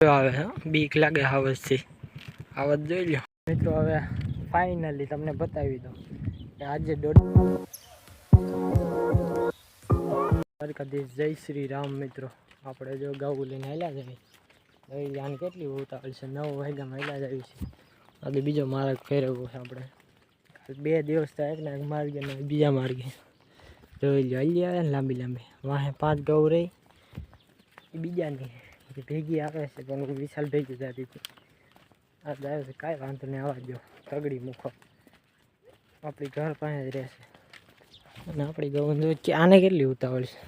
આવે હે બીક લાગે આવજથી આવજ જોઈ લો મિત્રો। હવે ફાઇનલી તમને બતાવી દઉં કે આજે દ્વારકાધીશ જય શ્રી રામ મિત્રો। આપણે જો ગાવું લઈને હાલ્યા જઈએ આને કેટલી ઉતાવળ છે, 9 વાગ્યામાં હાલ્યા જઈએ છે। આજે બીજો માર્ગ ફેરવ્યો છે આપણે, 2 દિવસ તો એકના એક માર્ગે ને બીજા માર્ગે જોઈ લો હલી આવે ને લાંબી લાંબી વાહે 5 ગૌ રહી એ બીજાની ભેગી આવે છે, પણ વિશાલ ભેગી જતી હતી આ જાય છે। કાંઈ વાંધો નહીં, આવવા દો તગડી મૂકો, આપણી ઘર પાસે જ રહેશે। અને આપણી ગૌ આને કેટલી ઉતાવળ છે,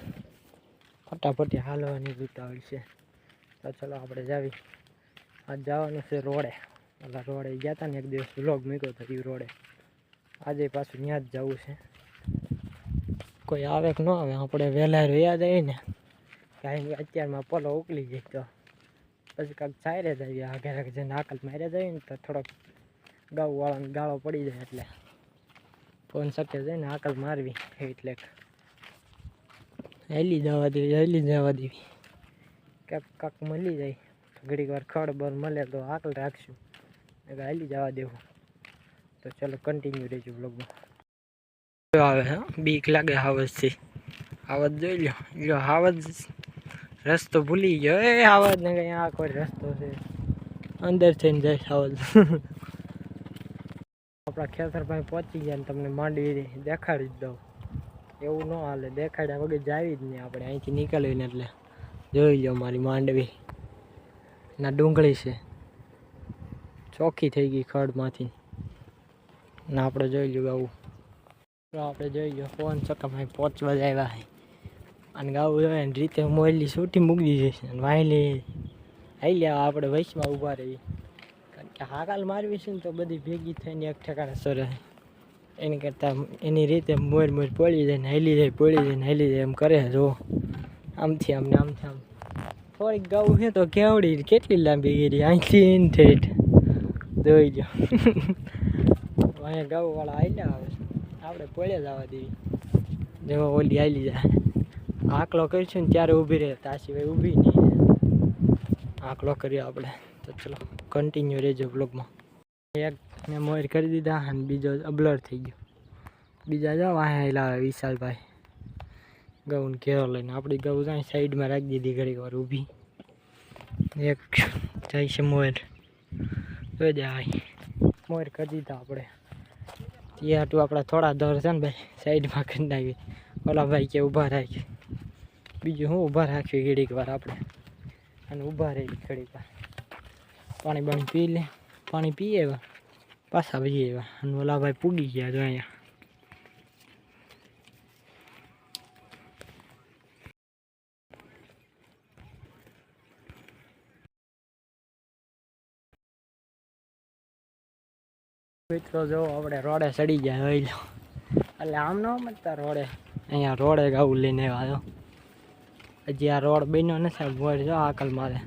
ફટાફટી હાલવાની ઉતાવળ છે। તો ચલો આપણે જાવી, આજ જવાનું છે રોડે। ઓલા રોડે ગયા હતા ને એક દિવસ વ્લોગ મૂક્યો હતો એ રોડે, આજે પાછું ત્યાં જ જવું છે। કોઈ આવે કે ન આવે, આપણે વહેલા રહ્યા જઈએ ને કાંઈ અત્યારમાં પોલો ઉકલી જાય તો પછી કાંઈક ચાયરે જઈએ આગળ જઈને આકલ માર્યા જઈએ ને તો થોડોક ગાઉવાળાને ગાળો પડી જાય, એટલે ફોન શકે જાય ને આકલ મારવી એટલે હેલી જવા દેવી ક્યાંક કાંક મળી જાય ઘડીક વાર ખડ બર મળે તો આકલ રાખશું, હેલી જવા દેવું। તો ચલો કન્ટિન્યુ રહેજો બ્લોગમાં। આવે હે બીક લાગે આવજથી આવજ જોઈ લો આવજ રસ્તો ભૂલી ગયો એ આવજ ને કઈ આ કોઈ રસ્તો છે અંદર થઈને જાય આવજ। આપણા ખેતર પાસે પહોંચી ગયા ને તમને માંડવી દેખાડી જ દઉં, એવું ન હાલે, દેખાડ્યા વગર જાવી જ નહીં આપણે અહીંથી નીકળવીને। એટલે જોઈ લો મારી માંડવી ના ડુંગળી છે, ચોખ્ખી થઈ ગઈ ખડમાંથી ને આપણે જોઈ લો આવું તો આપણે જોઈ લો ફોન ચક્કામાં પહોંચવા જ આવ્યા છે। અને ગાવું જોઈએ ને રીતે મોયલી છૂટી મૂકી દીધી છે, વાયલી હાઈ આપણે વૈશમાં ઊભા રહીએ, કારણ કે હાકાલ મારવી છે ને તો બધી ભેગી થઈને એક ઠેકાણે સરે, એની કરતાં એની રીતે મોર પડી જાય ને હાલી જાય પડી જાય ને હાલી જાય એમ કરે। જો આમથી આમ ને આમથી આમ થોડીક ગાવું છે તો કેવડી કેટલી લાંબી ગીરી અહીંથી ઠેઠ જોઈ લો અહીંયા ગાઉવાળા હાલ્યા આવે છે, આપણે પડે જવા દેવી જેવા ઓલી હાલી જાય। આકલો કરીશું ને ત્યારે ઊભી રહે, ત્યાં સિવાય ઊભી નહીં રહે, આકલો કર્યો આપણે। તો ચલો કન્ટિન્યુ રહેજો બ્લોગમાં। એક મેં મોર કરી દીધા અને બીજો અબલર થઈ ગયો, બીજા જાઓ અહીંયા લાવે વિશાલભાઈ ગૌને ઘેરો લઈને, આપણી ગૌ જાય સાઈડમાં રાખી દીધી ઘડીક વાર ઊભી, એક જાય છે મોર તો જાય મોર કરી દીધા આપણે ત્યાં તું આપણા થોડા દોર છે ને ભાઈ સાઈડમાં કરી નાખી, ઓલા ભાઈ કે ઊભા રાખી, બીજું હું ઊભા રાખવી ઘડીક વાર આપણે અને ઊભા રહી ઘડીક વાર પાણી બાણી પી લે, પાણી પીએ એવા પાછા વહી એવા અને ઓલા ભાઈ પૂગી ગયા તો અહીંયા। મિત્રો જો આપણે રોડે ચડી ગયા જોઈ લો, એટલે આમ ન મતતા રોડે અહીંયા રોડે ગાવું લઈને આવ્યો, હજી આ રોડ બન્યો નથી મોર જો આકલ મારે,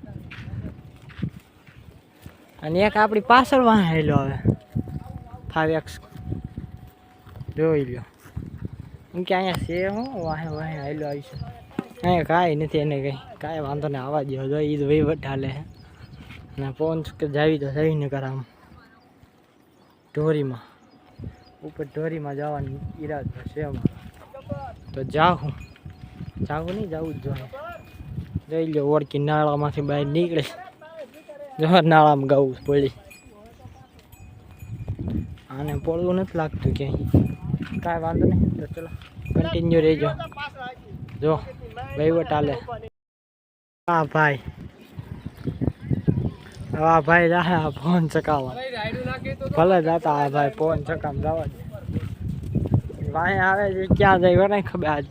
અને એક આપણી પાછળ વાહ હેલો આવે 5X જોઈ લો, એમ કે અહીંયા છે હું વાહે વાહે હેલો આવી છે, અહીંયા કાંઈ નથી એને કાંઈ વાંધો નહીં આવવા દો જો એ વહીવટ હાલે અને ફોન કે જાવી તો જઈને કરામ ઢોરીમાં ઉપર ઢોરીમાં જવાની ઈરાદો છે અમારો, તો જાઉં નહીં જવું જ જોઈએ। જોઈ લો ઓળખી નાળામાંથી બહાર નીકળે જો નાળામાં ગાવું પડી, આને પડવું નથી લાગતું ક્યાંય, કાંઈ વાંધો નહીં। તો ચલો કન્ટિન્યુ રહેજો, જો વહીવટ હાલે। હા ભાઈ જાહે ફોન ચકાવવા ભલે જતા હા ભાઈ ફોન ચકામ જવા દે, વાહે આવે છે ક્યાં જાય નહીં ખબર, આજ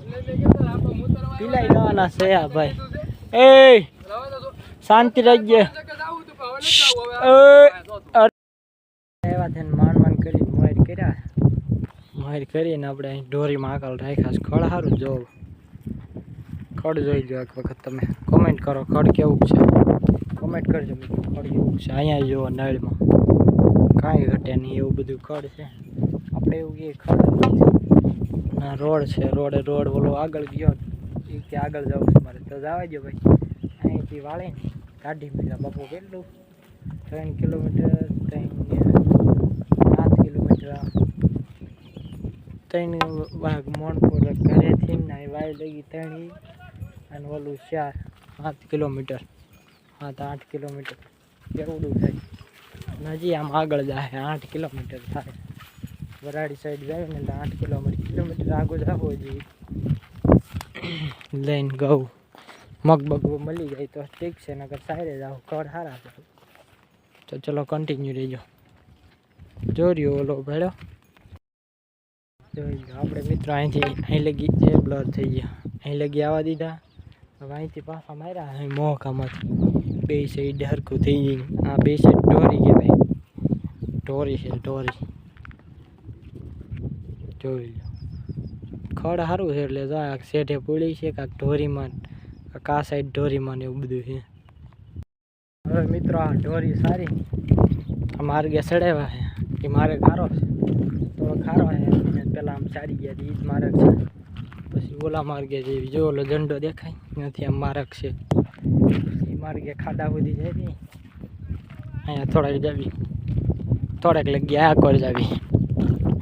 પીલાઈ જવાના છે આ ભાઈ, એ શાંતિ રાખજે એવા થઈને માંડ કરીને મોર કરીને આપણે અહીં ઢોરીમાં આકલ રાખ્યા, ખડ સારું જોવું, ખડ જોઈ લો એક વખત તમે કોમેન્ટ કરો ખડ કેવું છે, કોમેન્ટ કરજો મિત્રો ખડ કેવું છે। અહીંયા જુઓ નળમાં કાંઈ ઘટે નહીં એવું બધું ખડ છે, આપણે એવું કે ખડ ના રોડ છે, રોડ ઓલો આગળ ગયો એ કે આગળ જવું છે મારે, તો જવા દો ભાઈ અહીંથી વાળે કાઢી મેળા બાપુ કેટલું 3 કિલોમીટર 7 કિલોમીટર 3 વાગ મોણપુર ઘરેથી ને વાય લગી 3 અને ઓલું 7 કિલોમીટર 8 કિલોમીટર કેવડું થાય હજી આમ આગળ જાય 8 કિલોમીટર થાય વરાડી સાઈડ જાય ને એટલે 8 કિલોમીટર આગળ જાવો જોઈએ લઈને ઘઉં મગ મળી જાય તો ઠીક છે નકર સાઈડે જાવ ખડ સારા છે તો ચલો કન્ટિન્યુ રહેજો જોર્યો ઓલો ભેળો જોઈ લો આપણે મિત્રો અહીંથી અહીં લગી જે બ્લર થઈ ગયા અહીં લગી આવવા દીધા હવે અહીંથી પાછા માર્યા અહીં મોકામાંથી બે સાઈડ હરખું થઈ ગયું આ બે સાઈડ ઢોરી કહેવાય ઢોરી છે ઢોરી જોઈ લો ખડ સારું છે એટલે જો આ શેઠે પૂળી છે કાંક ઢોરીમાં આ સાઈડ ઢોરીમાં ને એવું બધું છે હવે મિત્રો આ ઢોરી સારી આ માર્ગે ચડાવ્યા છે એ માર્ગ ખારો છે થોડો ખારો છે પેલા આમ ચાડી ગયા એ જ માર્ગ છે પછી ઓલા માર્ગે જેવી જો ઓલો ઝંડો દેખાય નથી આમ માર્ગ છે એ માર્ગે ખાડા સુધી જાય ને અહીંયા થોડાક જાવી થોડાક લગી આ કોર જાવી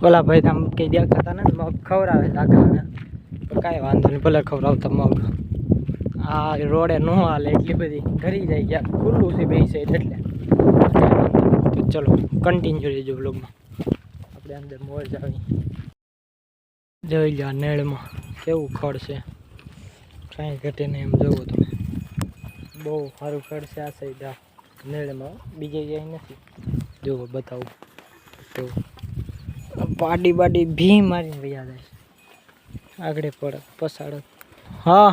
ઓલા ભાઈ આમ કંઈ દેખાતા ને મગ ખવડાવે આગળ કાંઈ વાંધો નહીં ભલે ખવડાવતા મગ આ રોડે ન હાલે એટલી બધી ઘરી જાય ગયા ખુલ્લું છે બે સાઈડ એટલે તો ચલો કન્ટિન્યુ રહેજો બ્લોગમાં આપણે અંદર મોર જાવી જોઈ લો નેળમાં કેવું ખડ છે કાંઈ ઘટે નહીં એમ જોવો તમે બહુ સારું ખડ છે આ સાઈડ આ નેળમાં બીજે ક્યાંય નથી જુઓ બતાવું તો પાડી બાડી ભી મારીને વયા જાય આગળ પડે પસાડ હા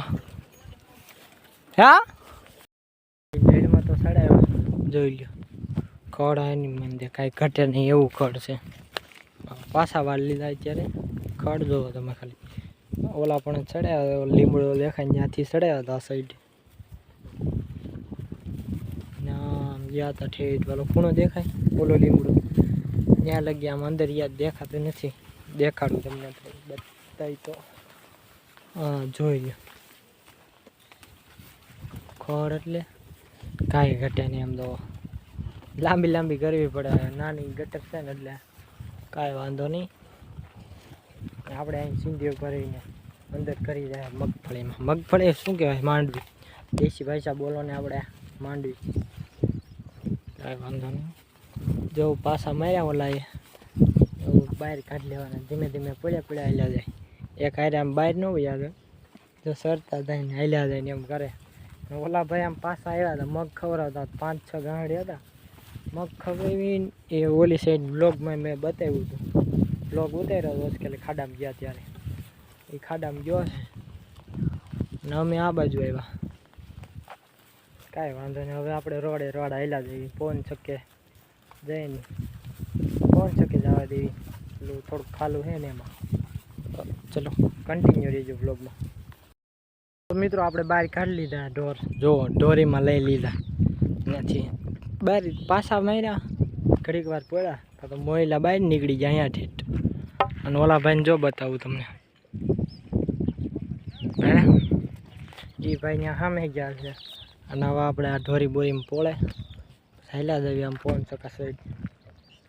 હા નેળમાં તો સડાવ્યા જોઈ લો ખડ એની મને કાંઈ ઘટે નહીં એવું ખડ છે પાછા વાળ લીધા અત્યારે ખડ જોવો તમે ખાલી ઓલા પણ ચડ્યા લીમડો દેખાય ત્યાંથી ચડ્યા હતા આ સાઈડ ના ગયા હતા ઠેઠ પેલો ખૂણો દેખાય ઓલો લીમડો ત્યાં લગી આમ અંદર યાદ દેખાતું નથી દેખાડું તમને બતાવી તો હા જોઈ લો ખડ એટલે કાંઈ ઘટે નહીં એમ તો લાંબી લાંબી કરવી પડે નાની ગટર છે ને એટલે કાંઈ વાંધો નહીં આપણે અહીં સિંધીઓ ભરીને અંદર કરી જાય મગફળીમાં મગફળી શું કહેવાય માંડવી દેશી ભાષા બોલો ને આપણે માંડવી કાંઈ વાંધો નહીં જો પાછા માર્યા ઓલા એવું બહાર કાઢી લેવાના ધીમે ધીમે પડ્યા હાલ્યા જાય એક હારે આમ બહાર ન હોય આગળ જો સરતા જાય ને હાલ્યા જાય ને એમ કરે ઓલા ભાઈ આમ પાછા આવ્યા હતા મગ ખવડાવતા 5-6 ગાંડી હતા મગ ખવડાવીને એ ઓલી સાઈડ બ્લોગમાં મેં બતાવ્યું હતું બ્લોગ ઉતાર્યો હતો કે ખાડામાં ગયા ત્યારે એ ખાડામાં ગયો છે ને અમે આ બાજુ આવ્યા કાંઈ વાંધો નહીં હવે આપણે રોડ હાલ્યા જઈએ પવન ચક્કે જઈને પવન ચક્કે જવા દેવી પેલું થોડુંક ખાલું છે ને એમાં ચલો કન્ટિન્યુ રહેજો બ્લોગમાં તો મિત્રો આપણે બહાર કાઢી લીધા ઢોર જો ઢોરીમાં લઈ લીધા નથી બહાર પાછા માર્યા ઘડીક વાર પડ્યા તો મોયલા બહાર નીકળી જાય અહીંયા ઠેઠ અને ઓલા ભાઈને જો બતાવું તમને હે એ ભાઈ ત્યાં સામે ગયા છે અને હવે આપણે આ ઢોરી બોરીમાં પોળે ચાલ્યા જઈએ આમ 5 ટકા સાઈડ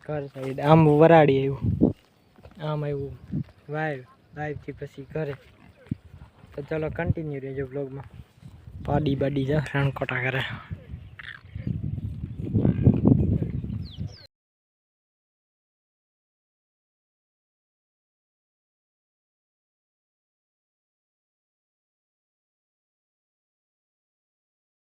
ઘર સાઈડ આમ વરાડી આવ્યું આમ આવ્યું વાઈવથી પછી ઘરે તો ચલો કન્ટિન્યુ રહેજો બ્લોગમાં પાડી બાડી જા રણકોટા કરે